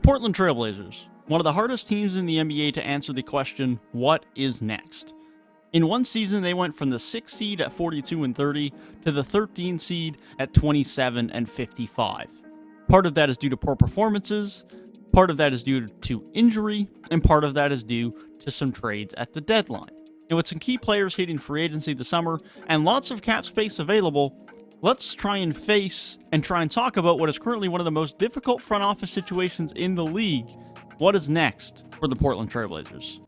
Portland Trailblazers, one of the hardest teams in the NBA to answer the question, what is next? In one season, they went from the 6th seed at 42-30 to the 13th seed at 27-55. Part of that is due to poor performances, part of that is due to injury, and part of that is due to some trades at the deadline. And with some key players hitting free agency this summer and lots of cap space available, let's try and talk about what is currently one of the most difficult front office situations in the league. What is next for the Portland Trailblazers?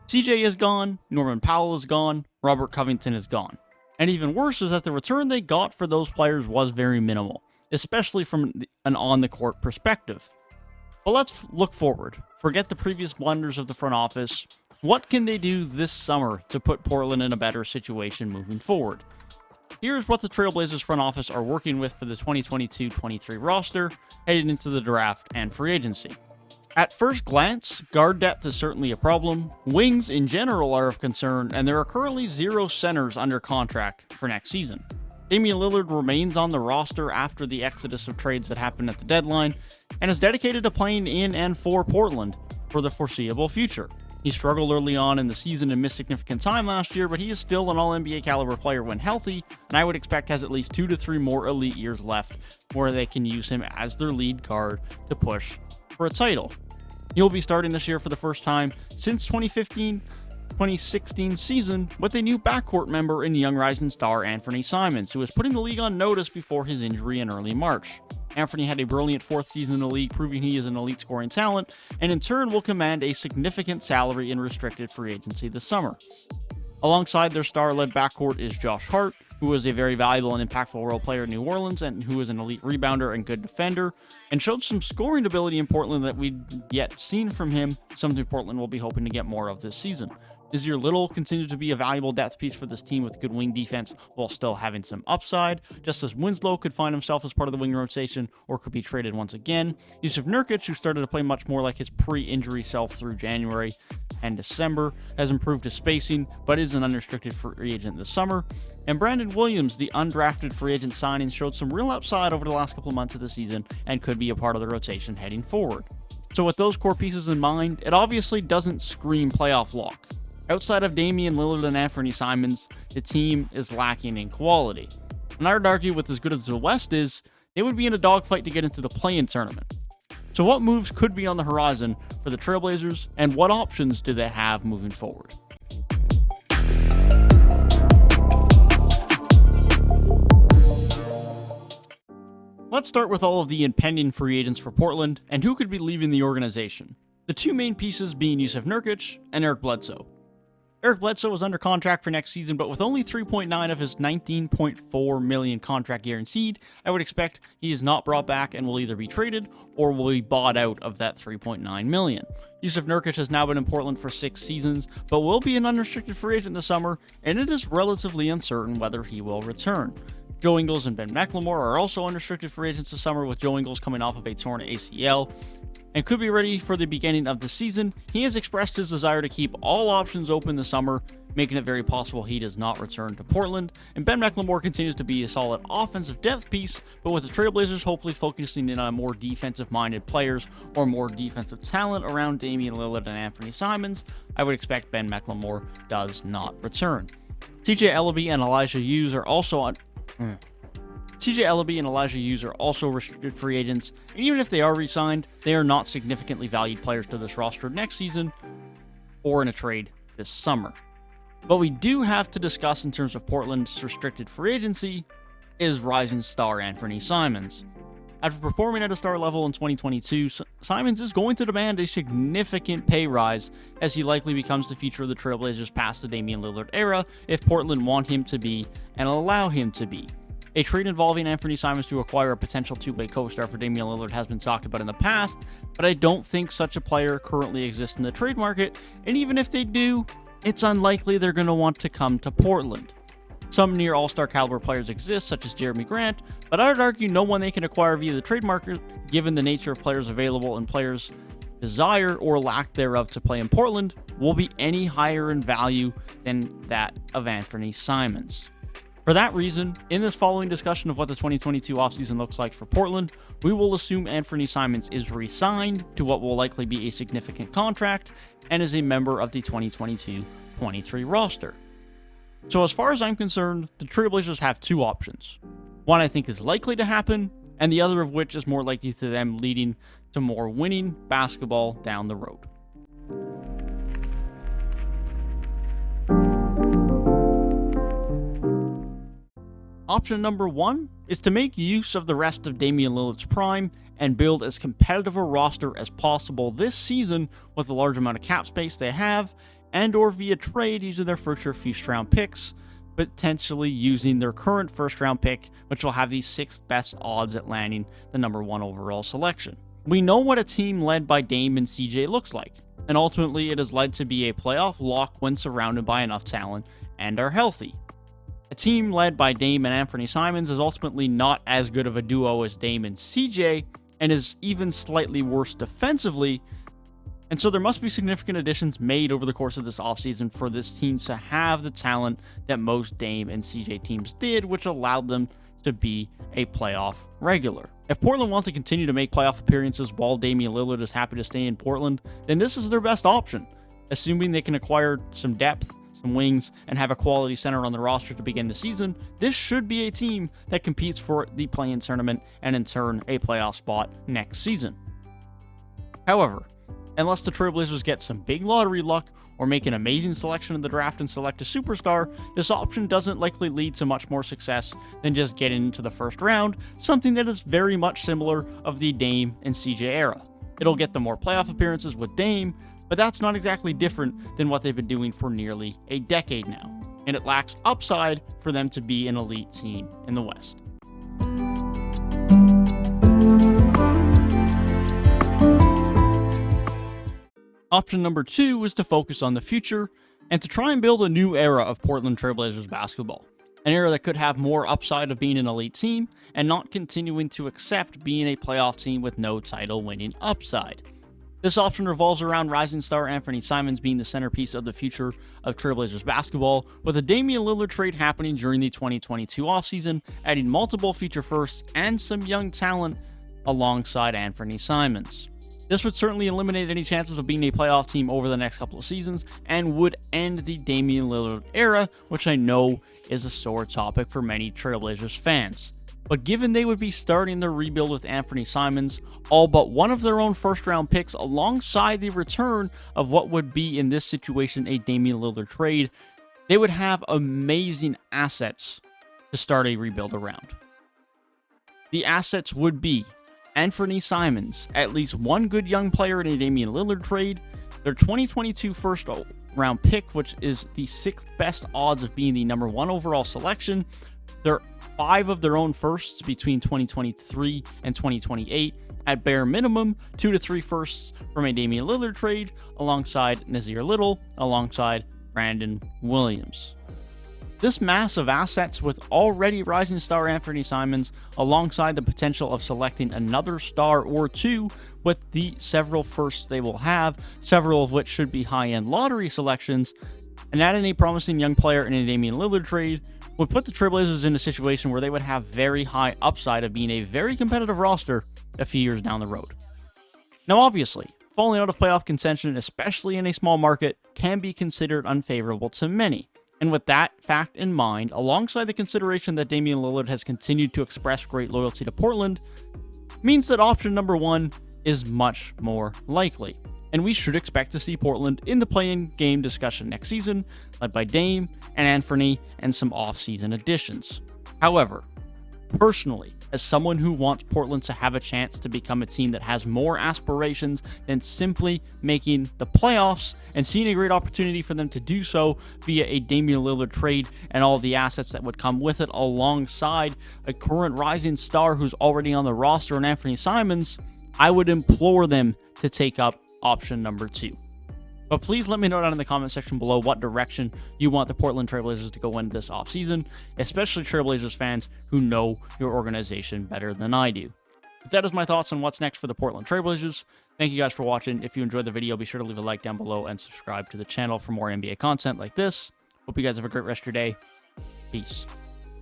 CJ is gone, Norman Powell is gone, Robert Covington is gone. And even worse is that the return they got for those players was very minimal, especially from an on-the-court perspective. But let's look forward. Forget the previous blunders of the front office. What can they do this summer to put Portland in a better situation moving forward? Here's what the Trailblazers front office are working with for the 2022-23 roster, heading into the draft and free agency. At first glance, guard depth is certainly a problem, wings in general are of concern, and there are currently 0 centers under contract for next season. Damian Lillard remains on the roster after the exodus of trades that happened at the deadline, and is dedicated to playing in and for Portland for the foreseeable future. He struggled early on in the season and missed significant time last year, but he is still an All-NBA caliber player when healthy, and I would expect has at least 2 to 3 more elite years left where they can use him as their lead guard to push for a title. He will be starting this year for the first time since 2015-2016 season with a new backcourt member in young rising star Anthony Simons, who was putting the league on notice before his injury in early March. Anthony had a brilliant 4th season in the league, proving he is an elite scoring talent, and in turn will command a significant salary in restricted free agency this summer. Alongside their star-led backcourt is Josh Hart, who is a very valuable and impactful role player in New Orleans and who is an elite rebounder and good defender, and showed some scoring ability in Portland that we'd yet seen from him, something Portland will be hoping to get more of this season. Nassir Little continues to be a valuable depth piece for this team with good wing defense while still having some upside. Justice Winslow could find himself as part of the wing rotation or could be traded once again. Jusuf Nurkic, who started to play much more like his pre-injury self through January and December, has improved his spacing but is an unrestricted free agent this summer. And Brandon Williams, the undrafted free agent signing, showed some real upside over the last couple of months of the season and could be a part of the rotation heading forward. So with those core pieces in mind, it obviously doesn't scream playoff lock. Outside of Damian Lillard and Anthony Simons, the team is lacking in quality. And I would argue with as good as the West is, they would be in a dogfight to get into the play-in tournament. So what moves could be on the horizon for the Trailblazers, and what options do they have moving forward? Let's start with all of the impending free agents for Portland and who could be leaving the organization. The 2 main pieces being Jusuf Nurkic and Eric Bledsoe. Eric Bledsoe was under contract for next season, but with only 3.9 of his $19.4 million contract guaranteed, I would expect he is not brought back and will either be traded or will be bought out of that $3.9 million. Jusuf Nurkic has now been in Portland for 6 seasons, but will be an unrestricted free agent this summer, and it is relatively uncertain whether he will return. Joe Ingles and Ben McLemore are also unrestricted free agents this summer, with Joe Ingles coming off of a torn ACL and could be ready for the beginning of the season. He has expressed his desire to keep all options open this summer, making it very possible he does not return to Portland. And Ben McLemore continues to be a solid offensive depth piece, but with the Trailblazers hopefully focusing in on more defensive-minded players or more defensive talent around Damian Lillard and Anthony Simons, I would expect Ben McLemore does not return. TJ Elleby and Elijah Hughes are also restricted free agents, and even if they are re-signed, they are not significantly valued players to this roster next season or in a trade this summer. But we do have to discuss in terms of Portland's restricted free agency is rising star Anthony Simons. After performing at a star level in 2022, Simons is going to demand a significant pay rise as he likely becomes the future of the Trailblazers past the Damian Lillard era if Portland want him to be and allow him to be. A trade involving Anthony Simons to acquire a potential 2-way co-star for Damian Lillard has been talked about in the past, but I don't think such a player currently exists in the trade market, and even if they do, it's unlikely they're going to want to come to Portland. Some near all-star caliber players exist, such as Jeremy Grant, but I would argue no one they can acquire via the trade market, given the nature of players available and players' desire or lack thereof to play in Portland, will be any higher in value than that of Anthony Simons. For that reason, in this following discussion of what the 2022 offseason looks like for Portland, we will assume Anfernee Simons is re-signed to what will likely be a significant contract and is a member of the 2022-23 roster. So as far as I'm concerned, the Trailblazers have two options. One I think is likely to happen, and the other of which is more likely to them leading to more winning basketball down the road. Option number one is to make use of the rest of Damian Lillard's prime and build as competitive a roster as possible this season with the large amount of cap space they have, and or via trade using their first round picks, potentially using their current first round pick, which will have the 6th best odds at landing the number 1 overall selection. We know what a team led by Dame and CJ looks like, and ultimately it is led to be a playoff lock when surrounded by enough talent and are healthy. A team led by Dame and Anfernee Simons is ultimately not as good of a duo as Dame and CJ, and is even slightly worse defensively, and so there must be significant additions made over the course of this offseason for this team to have the talent that most Dame and CJ teams did, which allowed them to be a playoff regular. If Portland wants to continue to make playoff appearances while Damian Lillard is happy to stay in Portland, then this is their best option, assuming they can acquire some depth, some wings, and have a quality center on the roster to begin the season. This should be a team that competes for the play-in tournament and in turn a playoff spot next season. However, unless the Trailblazers get some big lottery luck or make an amazing selection in the draft and select a superstar, this option doesn't likely lead to much more success than just getting into the first round, something that is very much similar of the Dame and CJ era. It'll get them more playoff appearances with Dame, but that's not exactly different than what they've been doing for nearly a decade now, and it lacks upside for them to be an elite team in the West. Option number two is to focus on the future and to try and build a new era of Portland Trailblazers basketball. An era that could have more upside of being an elite team and not continuing to accept being a playoff team with no title winning upside. This option revolves around rising star Anfernee Simons being the centerpiece of the future of Trailblazers basketball, with a Damian Lillard trade happening during the 2022 offseason, adding multiple future firsts and some young talent alongside Anfernee Simons. This would certainly eliminate any chances of being a playoff team over the next couple of seasons and would end the Damian Lillard era, which I know is a sore topic for many Trailblazers fans. But given they would be starting their rebuild with Anfernee Simons, all but one of their own first-round picks alongside the return of what would be in this situation a Damian Lillard trade, they would have amazing assets to start a rebuild around. The assets would be Anfernee Simons, at least one good young player in a Damian Lillard trade, their 2022 first-round pick, which is the 6th best odds of being the number 1 overall selection, their 5 of their own firsts between 2023 and 2028, at bare minimum 2 to 3 firsts from a Damian Lillard trade, alongside Nasir Little, alongside Brandon Williams. This mass of assets with already rising star Anfernee Simons, alongside the potential of selecting another star or two with the several firsts they will have, several of which should be high-end lottery selections, and adding a promising young player in a Damian Lillard trade, would put the Trailblazers in a situation where they would have very high upside of being a very competitive roster a few years down the road. Now obviously, falling out of playoff contention, especially in a small market, can be considered unfavorable to many. And with that fact in mind, alongside the consideration that Damian Lillard has continued to express great loyalty to Portland, means that option number one is much more likely. And we should expect to see Portland in the play-in game discussion next season, led by Dame and Anfernee and some off-season additions. However, personally, as someone who wants Portland to have a chance to become a team that has more aspirations than simply making the playoffs, and seeing a great opportunity for them to do so via a Damian Lillard trade and all the assets that would come with it, alongside a current rising star who's already on the roster in Anfernee Simons, I would implore them to take up option number two. But please let me know down in the comment section below what direction you want the Portland Trailblazers to go in this offseason, especially Trailblazers fans who know your organization better than I do. But that is my thoughts on what's next for the Portland Trailblazers. Thank you guys for watching. If you enjoyed the video, be sure to leave a like down below and subscribe to the channel for more NBA content like this. Hope you guys have a great rest of your day. Peace.